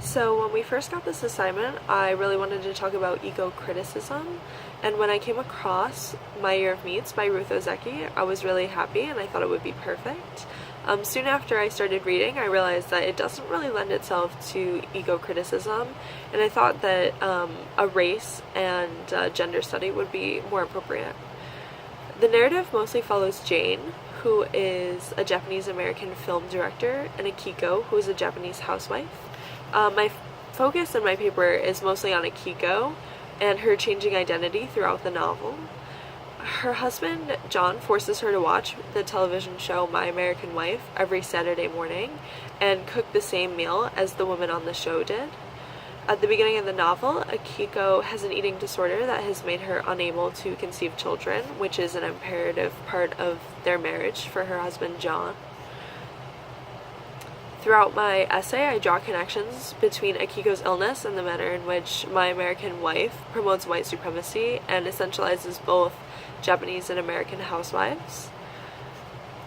So when we first got this assignment, I really wanted to talk about ego-criticism, and when I came across My Year of Meats by Ruth Ozeki, I was really happy and I thought it would be perfect. Soon after I started reading, I realized that it doesn't really lend itself to ego-criticism, and I thought that a race and gender study would be more appropriate. The narrative mostly follows Jane, who is a Japanese-American film director, and Akiko, who is a Japanese housewife. My focus in my paper is mostly on Akiko and her changing identity throughout the novel. Her husband, John, forces her to watch the television show My American Wife every Saturday morning and cook the same meal as the woman on the show did. At the beginning of the novel, Akiko has an eating disorder that has made her unable to conceive children, which is an imperative part of their marriage for her husband, John. Throughout my essay, I draw connections between Akiko's illness and the manner in which My American Wife promotes white supremacy and essentializes both Japanese and American housewives.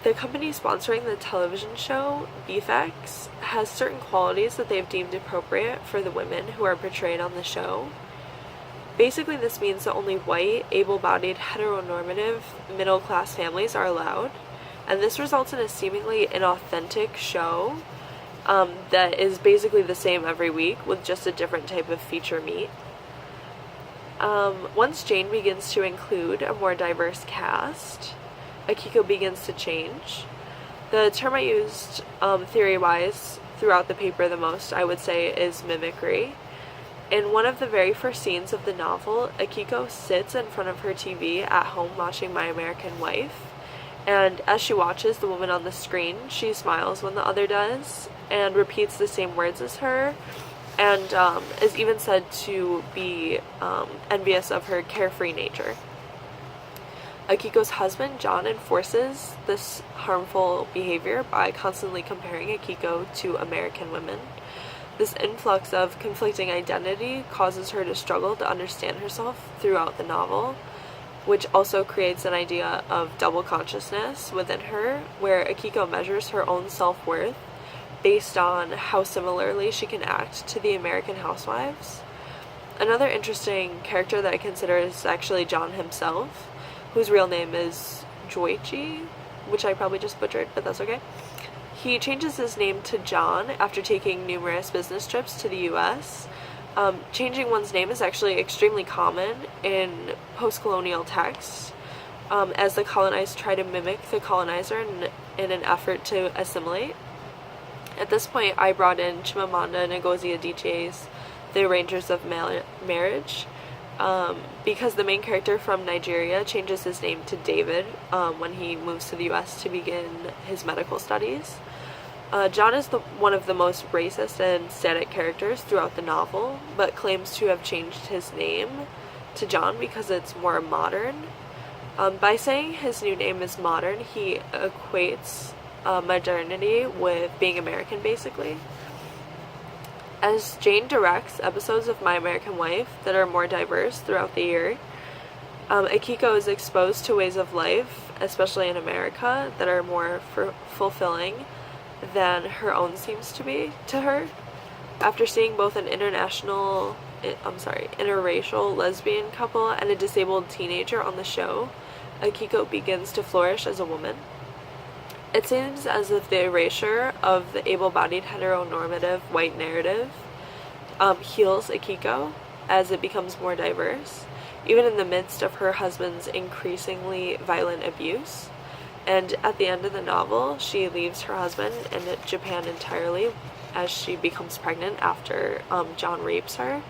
The company sponsoring the television show, BFX, has certain qualities that they've deemed appropriate for the women who are portrayed on the show. Basically, this means that only white, able-bodied, heteronormative, middle-class families are allowed, and this results in a seemingly inauthentic show that is basically the same every week with just a different type of feature meat. Once Jane begins to include a more diverse cast, Akiko begins to change. The term I used theory-wise throughout the paper the most, I would say, is mimicry. In one of the very first scenes of the novel, Akiko sits in front of her TV at home watching My American Wife, and as she watches the woman on the screen, she smiles when the other does, and repeats the same words as her, and is even said to be envious of her carefree nature. Akiko's husband, John, enforces this harmful behavior by constantly comparing Akiko to American women. This influx of conflicting identity causes her to struggle to understand herself throughout the novel, which also creates an idea of double consciousness within her, where Akiko measures her own self-worth based on how similarly she can act to the American housewives. Another interesting character that I consider is actually John himself, whose real name is Joichi, which I probably just butchered, but that's okay. He changes his name to John after taking numerous business trips to the US. Changing one's name is actually extremely common in post-colonial texts, as the colonized try to mimic the colonizer in an effort to assimilate. At this point, I brought in Chimamanda Ngozi Adichie's The Arrangers of Marriage, because the main character from Nigeria changes his name to David when he moves to the US to begin his medical studies. John is one of the most racist and static characters throughout the novel, but claims to have changed his name to John because it's more modern. By saying his new name is modern, he equates modernity with being American, basically. As Jane directs episodes of My American Wife that are more diverse throughout the year, Akiko is exposed to ways of life, especially in America, that are more fulfilling than her own seems to be to her. After seeing both an interracial lesbian couple and a disabled teenager on the show, Akiko begins to flourish as a woman. It seems as if the erasure of the able-bodied heteronormative white narrative heals Akiko as it becomes more diverse, even in the midst of her husband's increasingly violent abuse. And at the end of the novel, she leaves her husband in Japan entirely as she becomes pregnant after John rapes her,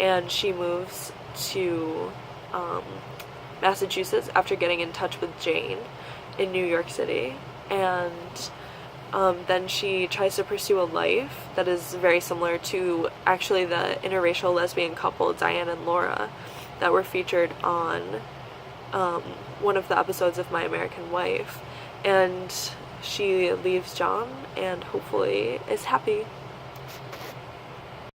and she moves to Massachusetts after getting in touch with Jane in New York City. And then she tries to pursue a life that is very similar to actually the interracial lesbian couple Diane and Laura that were featured on one of the episodes of My American Wife. And she leaves John and hopefully is happy.